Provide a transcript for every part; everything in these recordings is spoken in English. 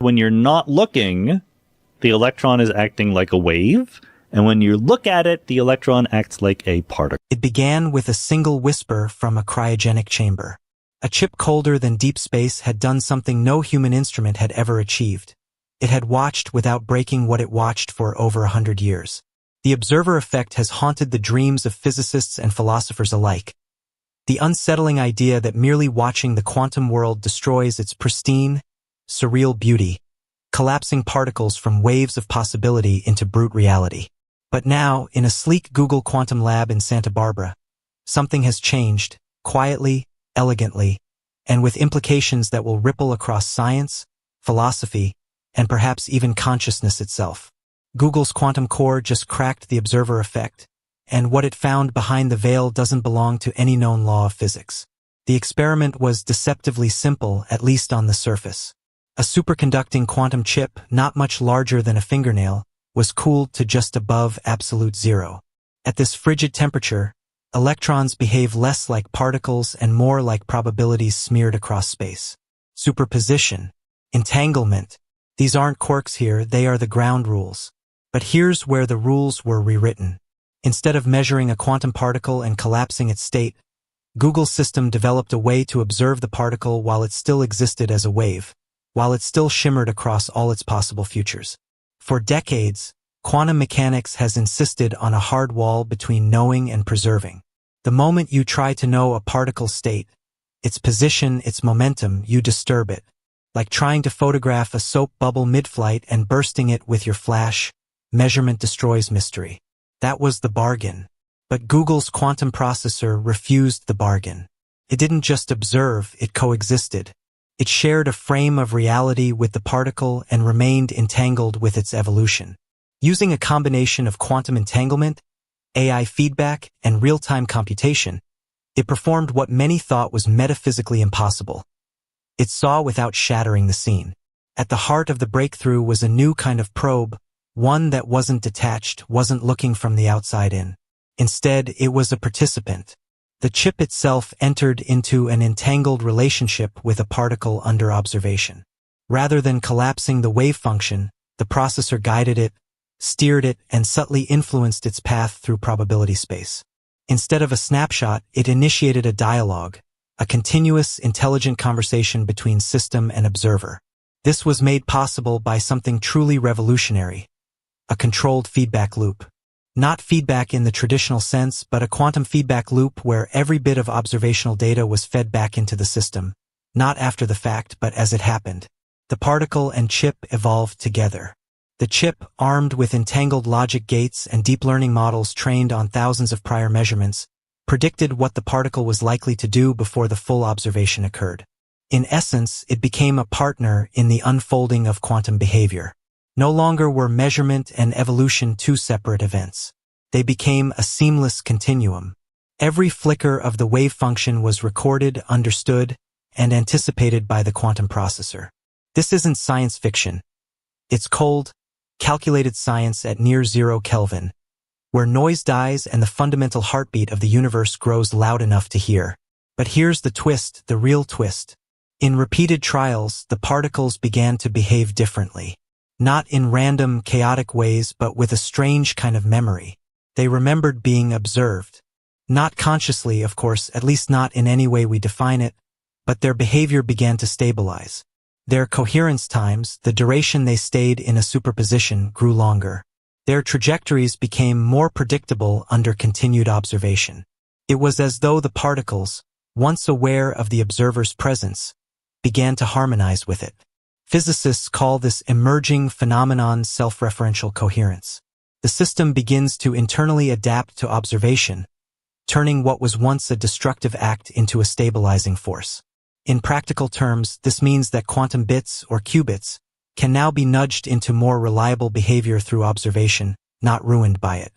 When you're not looking, the electron is acting like a wave, and when you look at it, the electron acts like a particle. It began with a single whisper from a cryogenic chamber. A chip colder than deep space had done something no human instrument had ever achieved. It had watched without breaking what it watched for over 100 years. The observer effect has haunted the dreams of physicists and philosophers alike. The unsettling idea that merely watching the quantum world destroys its pristine, surreal beauty, collapsing particles from waves of possibility into brute reality. But now, in a sleek Google quantum lab in Santa Barbara, something has changed, quietly, elegantly, and with implications that will ripple across science, philosophy, and perhaps even consciousness itself. Google's quantum core just cracked the observer effect, and what it found behind the veil doesn't belong to any known law of physics. The experiment was deceptively simple, at least on the surface. A superconducting quantum chip, not much larger than a fingernail, was cooled to just above absolute zero. At this frigid temperature, electrons behave less like particles and more like probabilities smeared across space. Superposition, entanglement, these aren't quirks here, they are the ground rules. But here's where the rules were rewritten. Instead of measuring a quantum particle and collapsing its state, Google's system developed a way to observe the particle while it still existed as a wave, while it still shimmered across all its possible futures. For decades, quantum mechanics has insisted on a hard wall between knowing and preserving. The moment you try to know a particle's state, its position, its momentum, you disturb it. Like trying to photograph a soap bubble mid-flight and bursting it with your flash, measurement destroys mystery. That was the bargain. But Google's quantum processor refused the bargain. It didn't just observe, it coexisted. It shared a frame of reality with the particle and remained entangled with its evolution. Using a combination of quantum entanglement, AI feedback, and real-time computation, it performed what many thought was metaphysically impossible. It saw without shattering the scene. At the heart of the breakthrough was a new kind of probe, one that wasn't detached, wasn't looking from the outside in. Instead, it was a participant. The chip itself entered into an entangled relationship with a particle under observation. Rather than collapsing the wave function, the processor guided it, steered it, and subtly influenced its path through probability space. Instead of a snapshot, it initiated a dialogue, a continuous, intelligent conversation between system and observer. This was made possible by something truly revolutionary, a controlled feedback loop. Not feedback in the traditional sense, but a quantum feedback loop where every bit of observational data was fed back into the system, not after the fact, but as it happened. The particle and chip evolved together. The chip, armed with entangled logic gates and deep learning models trained on thousands of prior measurements, predicted what the particle was likely to do before the full observation occurred. In essence, it became a partner in the unfolding of quantum behavior. No longer were measurement and evolution two separate events. They became a seamless continuum. Every flicker of the wave function was recorded, understood, and anticipated by the quantum processor. This isn't science fiction. It's cold, calculated science at near 0 Kelvin, where noise dies and the fundamental heartbeat of the universe grows loud enough to hear. But here's the twist, the real twist. In repeated trials, the particles began to behave differently. Not in random, chaotic ways, but with a strange kind of memory. They remembered being observed. Not consciously, of course, at least not in any way we define it, but their behavior began to stabilize. Their coherence times, the duration they stayed in a superposition, grew longer. Their trajectories became more predictable under continued observation. It was as though the particles, once aware of the observer's presence, began to harmonize with it. Physicists call this emerging phenomenon self-referential coherence. The system begins to internally adapt to observation, turning what was once a destructive act into a stabilizing force. In practical terms, this means that quantum bits, or qubits, can now be nudged into more reliable behavior through observation, not ruined by it.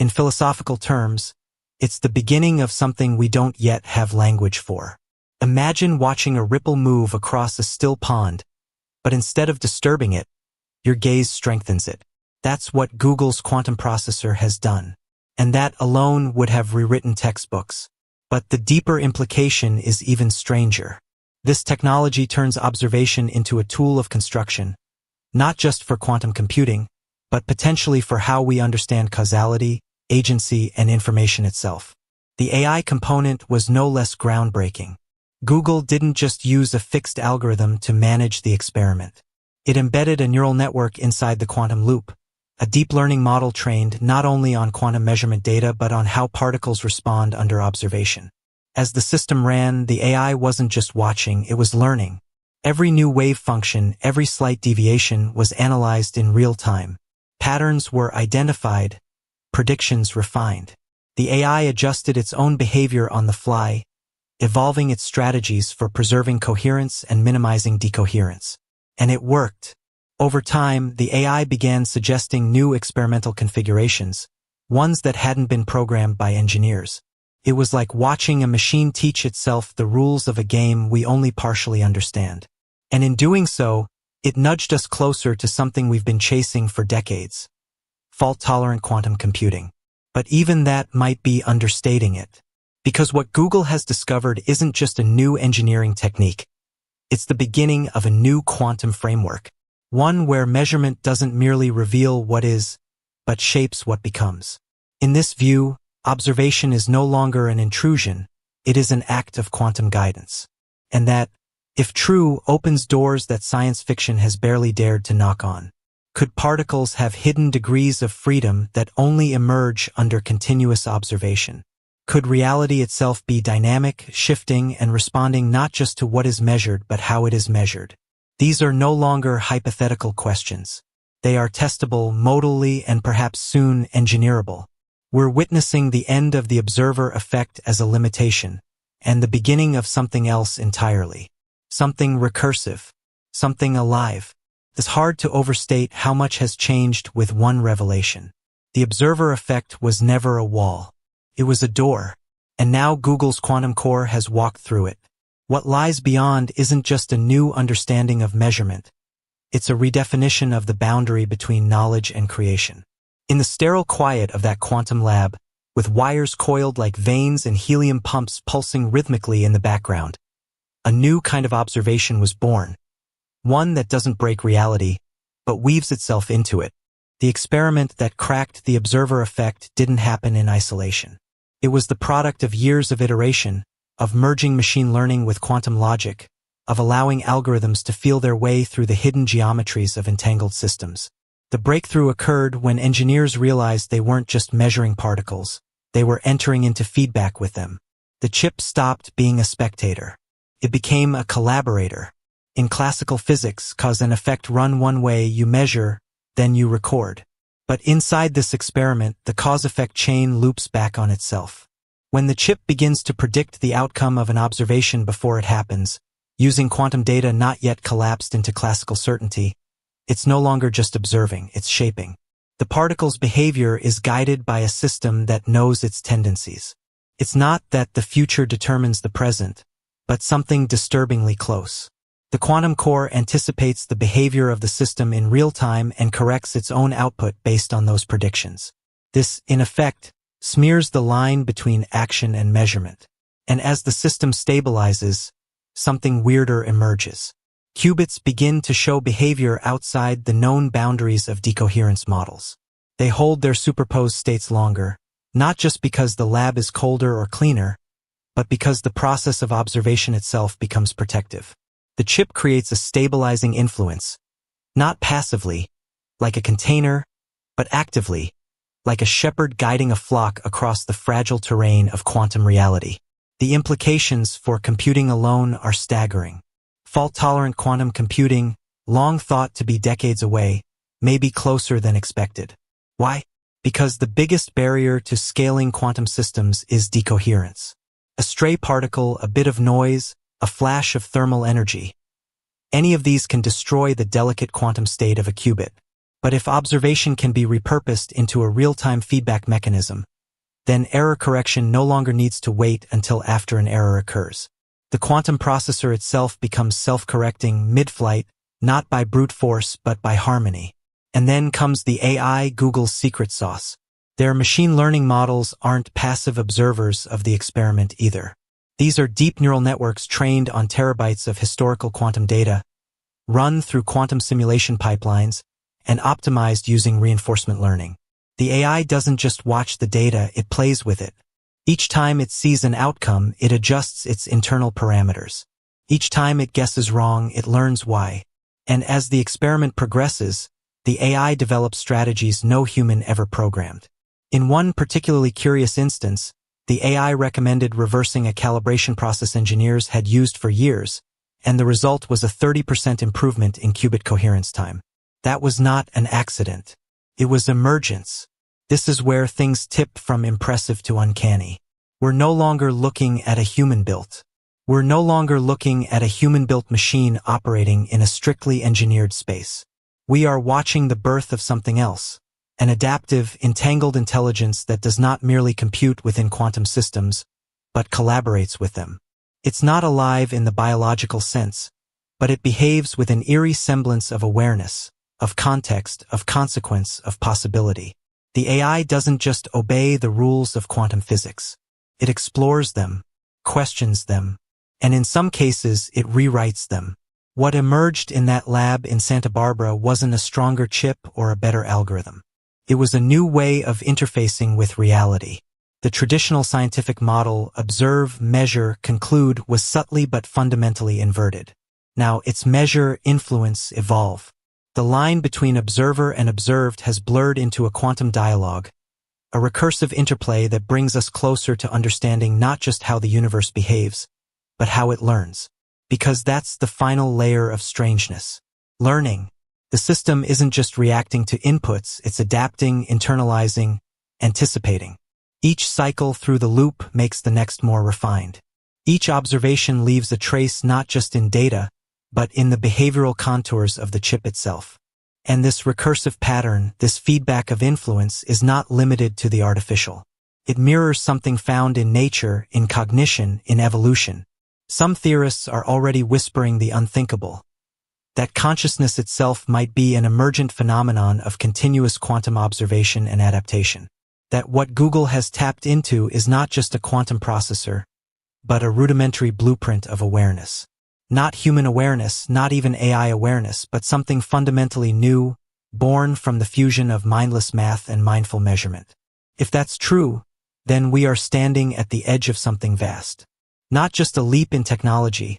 In philosophical terms, it's the beginning of something we don't yet have language for. Imagine watching a ripple move across a still pond, but instead of disturbing it, your gaze strengthens it. That's what Google's quantum processor has done. And that alone would have rewritten textbooks. But the deeper implication is even stranger. This technology turns observation into a tool of construction, not just for quantum computing, but potentially for how we understand causality, agency, and information itself. The AI component was no less groundbreaking. Google didn't just use a fixed algorithm to manage the experiment. It embedded a neural network inside the quantum loop, a deep learning model trained not only on quantum measurement data but on how particles respond under observation. As the system ran, the AI wasn't just watching, it was learning. Every new wave function, every slight deviation was analyzed in real time. Patterns were identified, predictions refined. The AI adjusted its own behavior on the fly, evolving its strategies for preserving coherence and minimizing decoherence. And it worked. Over time, the AI began suggesting new experimental configurations, ones that hadn't been programmed by engineers. It was like watching a machine teach itself the rules of a game we only partially understand. And in doing so, it nudged us closer to something we've been chasing for decades: fault-tolerant quantum computing. But even that might be understating it. Because what Google has discovered isn't just a new engineering technique. It's the beginning of a new quantum framework. One where measurement doesn't merely reveal what is, but shapes what becomes. In this view, observation is no longer an intrusion, it is an act of quantum guidance. And that, if true, opens doors that science fiction has barely dared to knock on. Could particles have hidden degrees of freedom that only emerge under continuous observation? Could reality itself be dynamic, shifting, and responding not just to what is measured but how it is measured? These are no longer hypothetical questions. They are testable, modally, and perhaps soon engineerable. We're witnessing the end of the observer effect as a limitation, and the beginning of something else entirely. Something recursive, something alive. It's hard to overstate how much has changed with one revelation. The observer effect was never a wall. It was a door. And now Google's quantum core has walked through it. What lies beyond isn't just a new understanding of measurement. It's a redefinition of the boundary between knowledge and creation. In the sterile quiet of that quantum lab, with wires coiled like veins and helium pumps pulsing rhythmically in the background, a new kind of observation was born. One that doesn't break reality, but weaves itself into it. The experiment that cracked the observer effect didn't happen in isolation. It was the product of years of iteration, of merging machine learning with quantum logic, of allowing algorithms to feel their way through the hidden geometries of entangled systems. The breakthrough occurred when engineers realized they weren't just measuring particles, they were entering into feedback with them. The chip stopped being a spectator. It became a collaborator. In classical physics, cause and effect run one way: you measure, then you record. But inside this experiment, the cause-effect chain loops back on itself. When the chip begins to predict the outcome of an observation before it happens, using quantum data not yet collapsed into classical certainty, it's no longer just observing, it's shaping. The particle's behavior is guided by a system that knows its tendencies. It's not that the future determines the present, but something disturbingly close. The quantum core anticipates the behavior of the system in real time and corrects its own output based on those predictions. This, in effect, smears the line between action and measurement. And as the system stabilizes, something weirder emerges. Qubits begin to show behavior outside the known boundaries of decoherence models. They hold their superposed states longer, not just because the lab is colder or cleaner, but because the process of observation itself becomes protective. The chip creates a stabilizing influence, not passively, like a container, but actively, like a shepherd guiding a flock across the fragile terrain of quantum reality. The implications for computing alone are staggering. Fault-tolerant quantum computing, long thought to be decades away, may be closer than expected. Why? Because the biggest barrier to scaling quantum systems is decoherence. A stray particle, a bit of noise, a flash of thermal energy. Any of these can destroy the delicate quantum state of a qubit. But if observation can be repurposed into a real-time feedback mechanism, then error correction no longer needs to wait until after an error occurs. The quantum processor itself becomes self-correcting mid-flight, not by brute force but by harmony. And then comes the AI, Google's secret sauce. Their machine learning models aren't passive observers of the experiment either. These are deep neural networks trained on terabytes of historical quantum data, run through quantum simulation pipelines, and optimized using reinforcement learning. The AI doesn't just watch the data, it plays with it. Each time it sees an outcome, it adjusts its internal parameters. Each time it guesses wrong, it learns why. And as the experiment progresses, the AI develops strategies no human ever programmed. In one particularly curious instance, the AI recommended reversing a calibration process engineers had used for years, and the result was a 30% improvement in qubit coherence time. That was not an accident. It was emergence. This is where things tip from impressive to uncanny. We're no longer looking at a human-built. We're no longer looking at a human-built machine operating in a strictly engineered space. We are watching the birth of something else, an adaptive, entangled intelligence that does not merely compute within quantum systems, but collaborates with them. It's not alive in the biological sense, but it behaves with an eerie semblance of awareness, of context, of consequence, of possibility. The AI doesn't just obey the rules of quantum physics. It explores them, questions them, and in some cases it rewrites them. What emerged in that lab in Santa Barbara wasn't a stronger chip or a better algorithm. It was a new way of interfacing with reality. The traditional scientific model, observe, measure, conclude, was subtly but fundamentally inverted. Now it's measure, influence, evolve. The line between observer and observed has blurred into a quantum dialogue, a recursive interplay that brings us closer to understanding not just how the universe behaves, but how it learns. Because that's the final layer of strangeness. Learning. The system isn't just reacting to inputs, it's adapting, internalizing, anticipating. Each cycle through the loop makes the next more refined. Each observation leaves a trace not just in data, but in the behavioral contours of the chip itself. And this recursive pattern, this feedback of influence, is not limited to the artificial. It mirrors something found in nature, in cognition, in evolution. Some theorists are already whispering the unthinkable, that consciousness itself might be an emergent phenomenon of continuous quantum observation and adaptation. That what Google has tapped into is not just a quantum processor, but a rudimentary blueprint of awareness. Not human awareness, not even AI awareness, but something fundamentally new, born from the fusion of mindless math and mindful measurement. If that's true, then we are standing at the edge of something vast. Not just a leap in technology,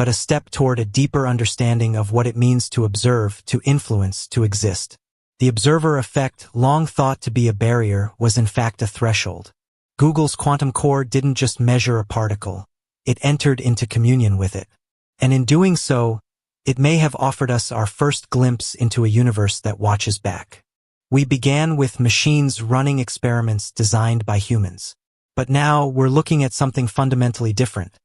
but a step toward a deeper understanding of what it means to observe, to influence, to exist. The observer effect, long thought to be a barrier, was in fact a threshold. Google's quantum core didn't just measure a particle, it entered into communion with it. And in doing so, it may have offered us our first glimpse into a universe that watches back. We began with machines running experiments designed by humans. But now we're looking at something fundamentally different.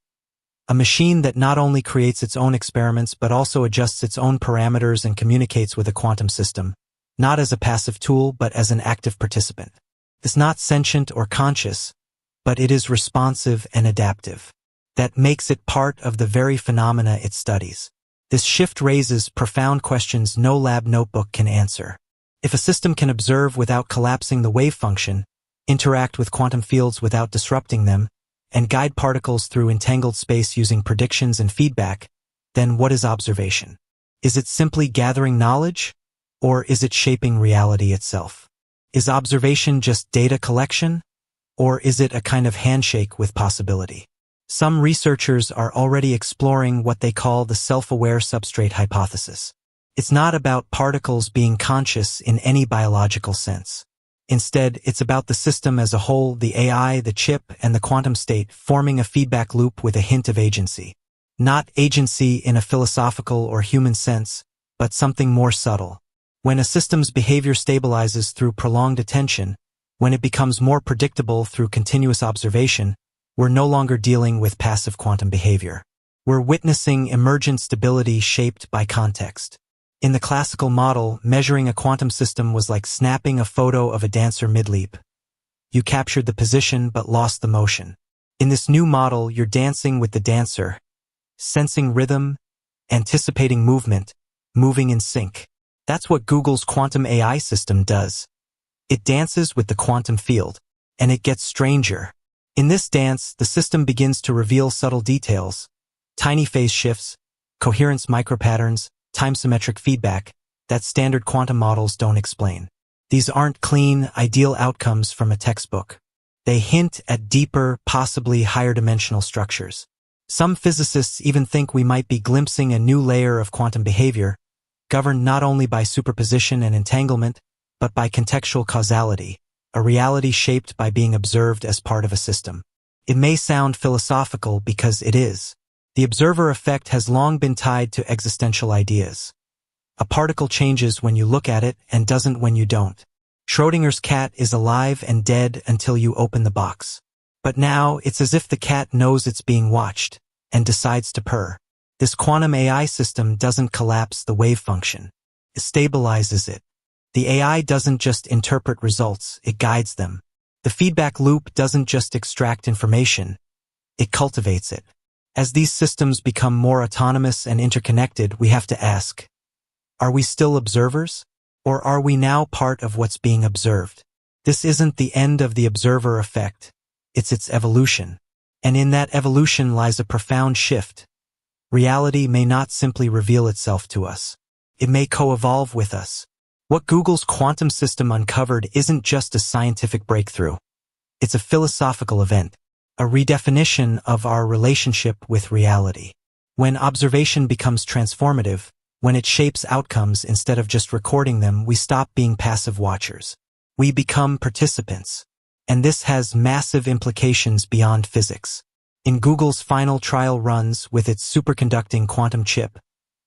A machine that not only creates its own experiments but also adjusts its own parameters and communicates with a quantum system, not as a passive tool but as an active participant. It's not sentient or conscious, but it is responsive and adaptive. That makes it part of the very phenomena it studies. This shift raises profound questions no lab notebook can answer. If a system can observe without collapsing the wave function, interact with quantum fields without disrupting them, and guide particles through entangled space using predictions and feedback, then what is observation? Is it simply gathering knowledge, or is it shaping reality itself? Is observation just data collection, or is it a kind of handshake with possibility? Some researchers are already exploring what they call the self-aware substrate hypothesis. It's not about particles being conscious in any biological sense. Instead, it's about the system as a whole, the AI, the chip, and the quantum state forming a feedback loop with a hint of agency. Not agency in a philosophical or human sense, but something more subtle. When a system's behavior stabilizes through prolonged attention, when it becomes more predictable through continuous observation, we're no longer dealing with passive quantum behavior. We're witnessing emergent stability shaped by context. In the classical model, measuring a quantum system was like snapping a photo of a dancer mid-leap. You captured the position but lost the motion. In this new model, you're dancing with the dancer, sensing rhythm, anticipating movement, moving in sync. That's what Google's quantum AI system does. It dances with the quantum field, and it gets stranger. In this dance, the system begins to reveal subtle details, tiny phase shifts, coherence micropatterns, time-symmetric feedback that standard quantum models don't explain. These aren't clean, ideal outcomes from a textbook. They hint at deeper, possibly higher-dimensional structures. Some physicists even think we might be glimpsing a new layer of quantum behavior, governed not only by superposition and entanglement, but by contextual causality, a reality shaped by being observed as part of a system. It may sound philosophical because it is. The observer effect has long been tied to existential ideas. A particle changes when you look at it and doesn't when you don't. Schrödinger's cat is alive and dead until you open the box. But now it's as if the cat knows it's being watched and decides to purr. This quantum AI system doesn't collapse the wave function. It stabilizes it. The AI doesn't just interpret results, it guides them. The feedback loop doesn't just extract information, it cultivates it. As these systems become more autonomous and interconnected, we have to ask, are we still observers? Or are we now part of what's being observed? This isn't the end of the observer effect, it's its evolution. And in that evolution lies a profound shift. Reality may not simply reveal itself to us. It may co-evolve with us. What Google's quantum system uncovered isn't just a scientific breakthrough. It's a philosophical event, a redefinition of our relationship with reality. When observation becomes transformative, when it shapes outcomes instead of just recording them, we stop being passive watchers. We become participants. And this has massive implications beyond physics. In Google's final trial runs with its superconducting quantum chip,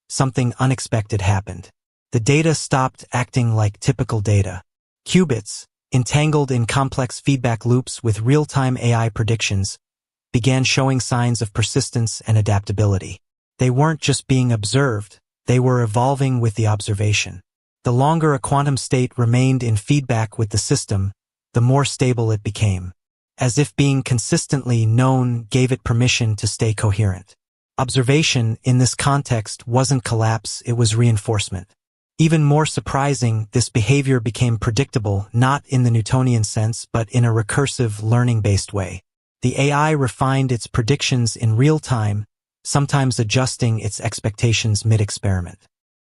something unexpected happened. The data stopped acting like typical data. Qubits, entangled in complex feedback loops with real-time AI predictions, began showing signs of persistence and adaptability. They weren't just being observed, they were evolving with the observation. The longer a quantum state remained in feedback with the system, the more stable it became, as if being consistently known gave it permission to stay coherent. Observation, in this context, wasn't collapse, it was reinforcement. Even more surprising, this behavior became predictable, not in the Newtonian sense, but in a recursive, learning-based way. The AI refined its predictions in real time, sometimes adjusting its expectations mid-experiment.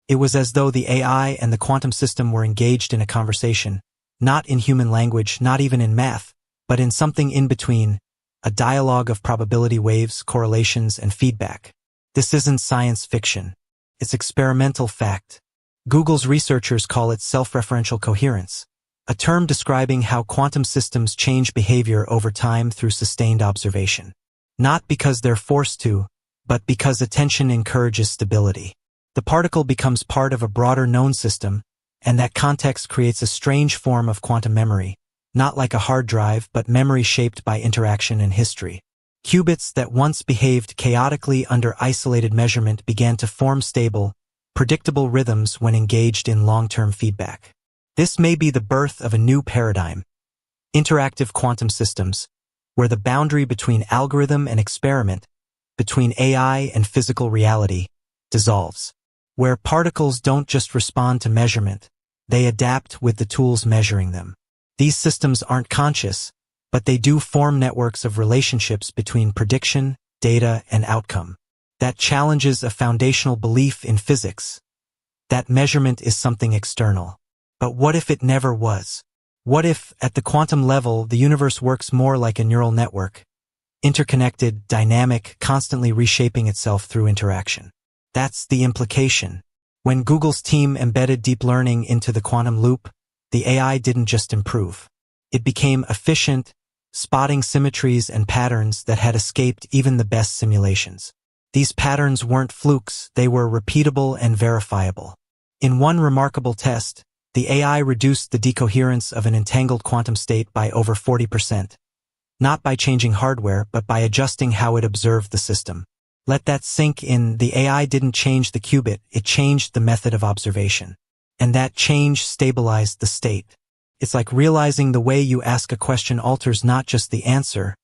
It was as though the AI and the quantum system were engaged in a conversation, not in human language, not even in math, but in something in between, a dialogue of probability waves, correlations, and feedback. This isn't science fiction. It's experimental fact. Google's researchers call it self-referential coherence, a term describing how quantum systems change behavior over time through sustained observation. Not because they're forced to, but because attention encourages stability. The particle becomes part of a broader known system, and that context creates a strange form of quantum memory, not like a hard drive, but memory shaped by interaction and history. Qubits that once behaved chaotically under isolated measurement began to form stable, predictable rhythms when engaged in long-term feedback. This may be the birth of a new paradigm, interactive quantum systems, where the boundary between algorithm and experiment, between AI and physical reality, dissolves. Where particles don't just respond to measurement, they adapt with the tools measuring them. These systems aren't conscious, but they do form networks of relationships between prediction, data, and outcome. That challenges a foundational belief in physics, that measurement is something external. But what if it never was? What if, at the quantum level, the universe works more like a neural network, interconnected, dynamic, constantly reshaping itself through interaction? That's the implication. When Google's team embedded deep learning into the quantum loop, the AI didn't just improve. It became efficient, spotting symmetries and patterns that had escaped even the best simulations. These patterns weren't flukes, they were repeatable and verifiable. In one remarkable test, the AI reduced the decoherence of an entangled quantum state by over 40%. Not by changing hardware, but by adjusting how it observed the system. Let that sink in. The AI didn't change the qubit, it changed the method of observation. And that change stabilized the state. It's like realizing the way you ask a question alters not just the answer,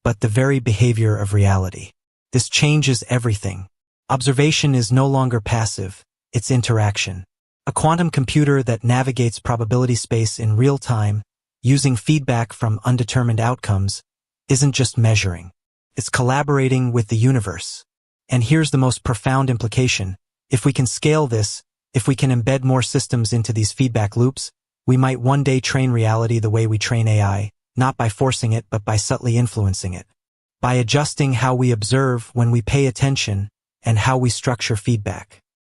but the very behavior of reality. This changes everything. Observation is no longer passive, it's interaction. A quantum computer that navigates probability space in real time, using feedback from undetermined outcomes, isn't just measuring. It's collaborating with the universe. And here's the most profound implication. If we can scale this, if we can embed more systems into these feedback loops, we might one day train reality the way we train AI, not by forcing it but by subtly influencing it. By adjusting how we observe when we pay attention and how we structure feedback.